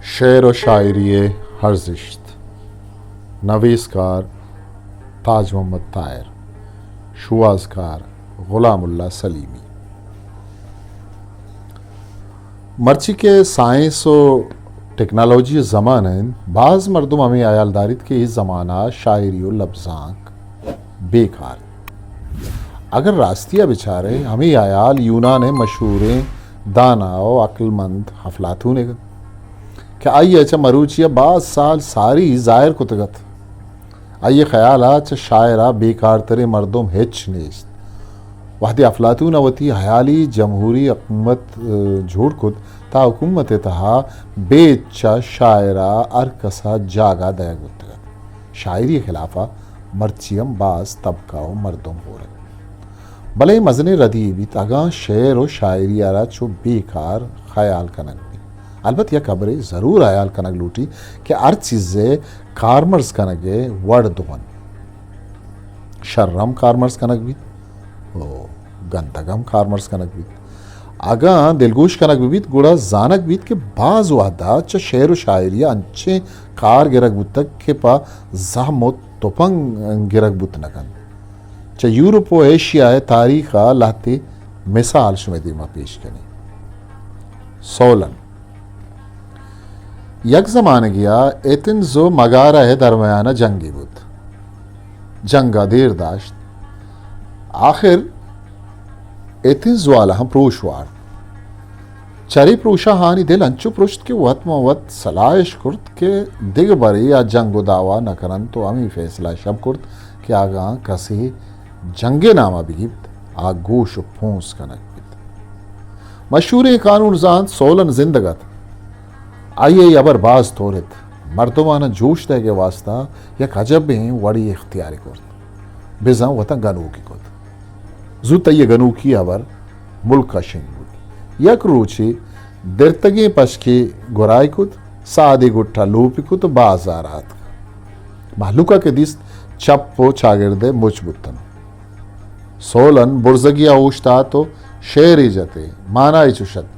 شعر و شاعری ہرزشت، نویسکار تاج محمد طاہر، شوازکار غلام اللہ سلیمی۔ مرچی کے سائنس و ٹیکنالوجی زمانہ بعض مردم ہمیں آیال دارید کے اس زمانہ شاعری و لفظانک بیکار اگر راستیہ بچارے ہمیں آیال یونان مشہوریں دانا و عقل مند افلاطون کہ آئیے چا مروچیہ بعض سال ساری ظاہر کتگت آئیے خیالہ چا شاعرہ بیکار ترے مردم ہچ نیست وحدی افلاطون وتی حیالی جمہوری حکومت جھوڑ کت تا حکومت تہا بیچ چا شاعرہ ارکسا جاگا دیا گتگت شاعری خلافہ مرچیم بعض طبقہ و مردم ہو رہے بلے مزنے ردی بھی تاگاں شعر و شاعری آرہ چو بیکار خیال کنگ بھی البت یہ خبریں ضرور خیال کنگ لوٹی کہ ہر چیزیں کارمرز کنگے وڑ دون شرم کارمرز کنگ بھی گندگم کارمرز کنگ بھی آگاں دلگوش کنگ بھی گوڑا زانک بھی کہ بعض وحدہ چا شعر و شاعری انچے کار گرگ بودتک کہ پا زہم و توپنگ گرگ بودت نکن چا یورپ و ایشیا تاریخہ لاتے مثال شمی دیما پیش کنی سولن یک زمانہ گیا ایتنز و مگارہ درمیانہ جنگی بود جنگا دیر داشت آخر ایتنز والا ہم پروشوار چری پروشا ہانی دل انچو پروشت کے وقت موت سلائش کرد کہ دیگ بری یا جنگ و دعویٰ نہ کرن تو ہمیں فیصلہ شب کرد کہ آگاں کسی جنگ نامہ بیت آگوش و پونس کنک بیت مشہور قانون زان سولن زندگت آئیے ابر باز تورت مردمانہ جوش دے کے واسطہ یک عجب بیں وڑی اختیاری کرد بیزاں وطا گنو کی کد زوتا یہ گنو کی ابر ملکہ شنگ بود یک روچی درتگی پشکی گرائی کد سادی گٹھا لوپی کد بازارات محلوکہ کے دیست چپ و چاگردے مچ بودتن سولن برزگی اوشتا تو شعری جتے مانائی چوشت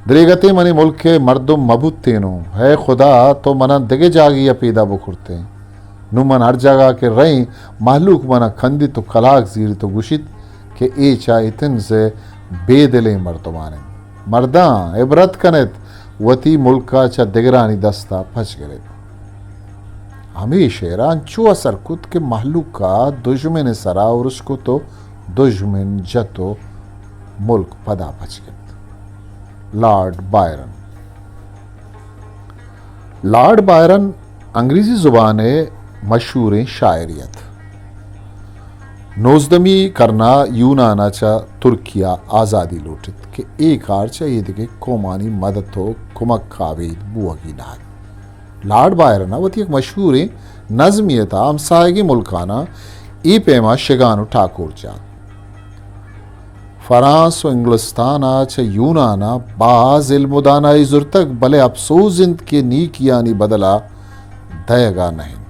دریگتے منی ملک کے مردم مبوتینو ہے خدا تو منا دگے جاگی یا پیدا بکھرتے نو من ہر جگہ کے رہیں محلوک منا کھندی تو کلاک زیر تو گشت کہ اے چا اتن سے بے دلیں مردمانے مردان عبرت کنت وتی ملکا چا دگرانی دستا پھچ گرے ہمیں شعران چو اثر کت کہ محلوک کا دشمن سرا ورش کو تو دشمن جتو ملک پدا پھچ گرے لارڈ بائرن انگریزی زبان مشہور شاعریت نوزدمی کرنا یونانا چا ترکیہ آزادی لوٹت کہ ایک آر چاہیے کہ کومانی مدد ہو کمک کھاوید بوگی ناد لارڈ بائرن وہ ایک مشہور نظمیت ہمسائگی ملکانہ ای پیما شگانو ٹھاکور چا فرانس و انگلستان چا یونانا بعض علم و دانائی زرتک بلے افسوس زند کے نیکیانی بدلا دیگا نہیں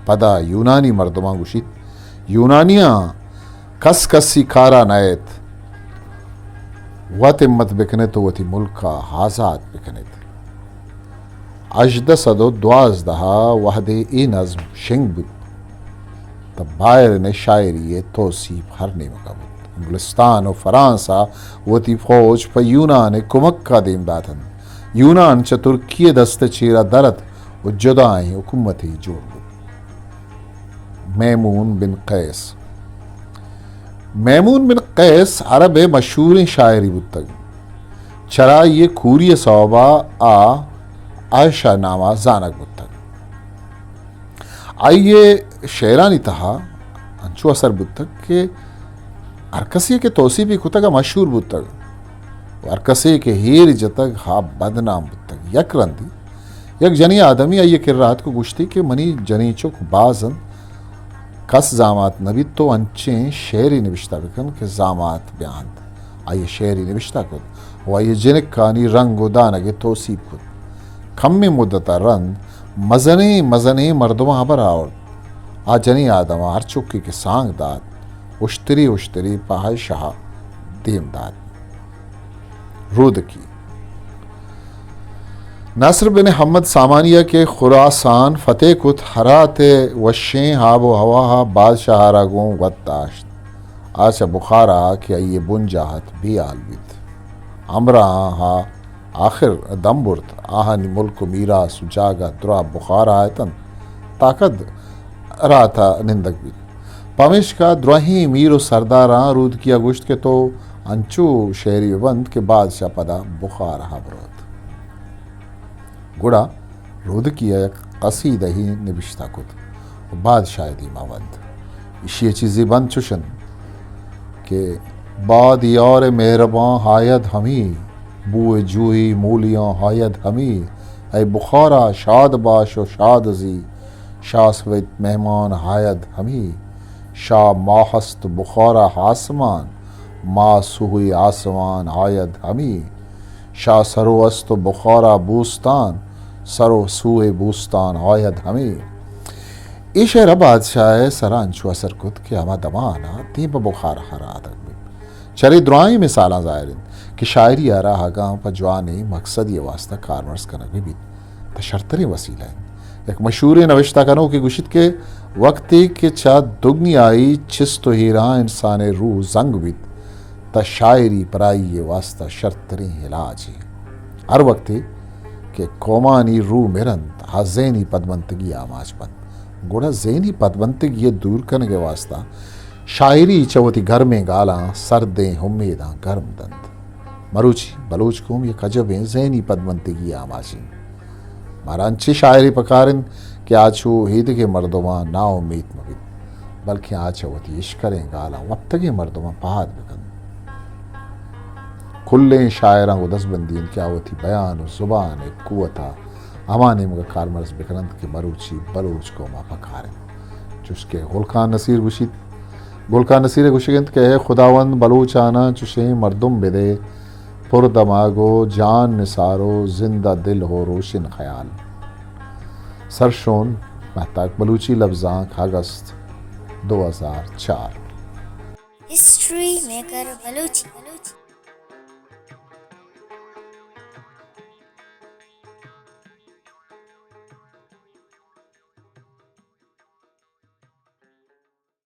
پدا یونانی مردمان گوشید یونانیاں کس کسی کارا نیت وطمت بکنے تو وطی ملکا حازات بکنیت اجدہ صدو دوازدہا وحدے ای نظم شنگ بود تب باہر نے شاعری توصیف ہر نیمکا بود انگلستان و فرانسا وتی فوج پا یونان کمک کا دیم داتن یونان چا ترکیہ دست چیرہ درد و جدائیں حکومتی جوڑ بود میمون بن قیس عرب مشہور شاعری بودتگ چرا یہ کوری صوبہ عائشہ نامہ زانک بودتگ آئیے شعرانی تہا انچو اثر بودتگ کہ ارکسی کے توصیفی کتگا مشہور بودتگ ارکسی کے ہیر جتگ ہاں بدنام بودتگ یک رندی یک جنی آدمی آئیے کررات کو گوشتی کہ منی جنی چک بازن کس زامات نبی تو انچیں شعری نوشتہ بکن کہ زامات بیاند آئیے شعری نوشتہ کن و آئیے جنک کانی رنگ و دانگے توصیف کن کمی مدتا رند مزنے مردمہ بر آور آ جنی آدمہ ہر چکی کے سانگ داد اشتری پاہی شاہ دیم داد رود کی نصر بن حمد سامانیہ کے خراسان فتح کت حرات وشیں ہاب و ہوا بادشاہ راگوں وط داشت آچا بخارا کہ یہ بن جاہت بھی آلویت امرا ہا آخر دم برت آہنی ملک میرا سجاگا درا بخارا آیتن طاقت راتا نندک بھی پمش کا درہی میر و سرداراں رود کیا گشت کے تو انچو شہری بند کے بادشاہ پدا بخار حبرت گڑا رود کیا یک قصیدہ ہی نبشتہ کت بادشاہ دیما بند اشی چیزی بند چشن کہ باد یار مہرباں ہاید ہمی بوئے جوہی مولیاں ہاید ہمی اے بخارا شاد باش و شاد زی شاہ سویت مہمان ہاید ہمی شاہ ماہست بخارا آسمان ما سوئی آسمان آید ہمی شاہ سرو است بخارا بوستان سرو سوئے بوستان آید ہمی ای شہر بادشاہ سرانچو اثر کت کہ ہما دمانا تیم بخار حرات چری درائیں مثالاں ظاہرین کہ شاعری آرا ہاگاں پا جوانے مقصد یہ واسطہ کارمرز کنک بھی تشرطری وسیلہ ہیں ایک مشہور نوشتہ کنو کی گوشت کے وقتی کہ چا دگنی آئی چست و ہیران انسان روح زنگ بیت تا شاعری پرائی یہ واسطہ شرطری علاج ہے ہر وقتی کہ کومانی روح مرند ہا ذہنی پدمنتگی آماج بند گوڑا ذہنی پدمنتگی دور کرنے کے واسطہ شاعری چوتی گرمیں گالاں سردیں ہمیداں گرم دند مروچی بلوچ کوم یہ کجبیں ذہنی پدمنتگی آماجی مارا انچی شاعری پکارن کہ آچو ہید کے مردماں نا امید مبید بلکہ آچو وتی عشقریں گالاں وقتگی مردماں پہاد بکن کلیں شاعراں کو دس بندین کیا وتی بیان و زبان قوتا امانے مگا کارمرز بکنند کہ مروچی بلوچ کوما پکارن چس کے گلکان نصیر گوشید گلکان نصیر گوشگند کہ اے خداوند بلوچانا چشیں مردم بدے پر دماغو جان نثارو زندہ دل ہو روشن خیال سرشون محتاق بلوچی لفظاں اگست 2004 ہسٹری میکر بلوچی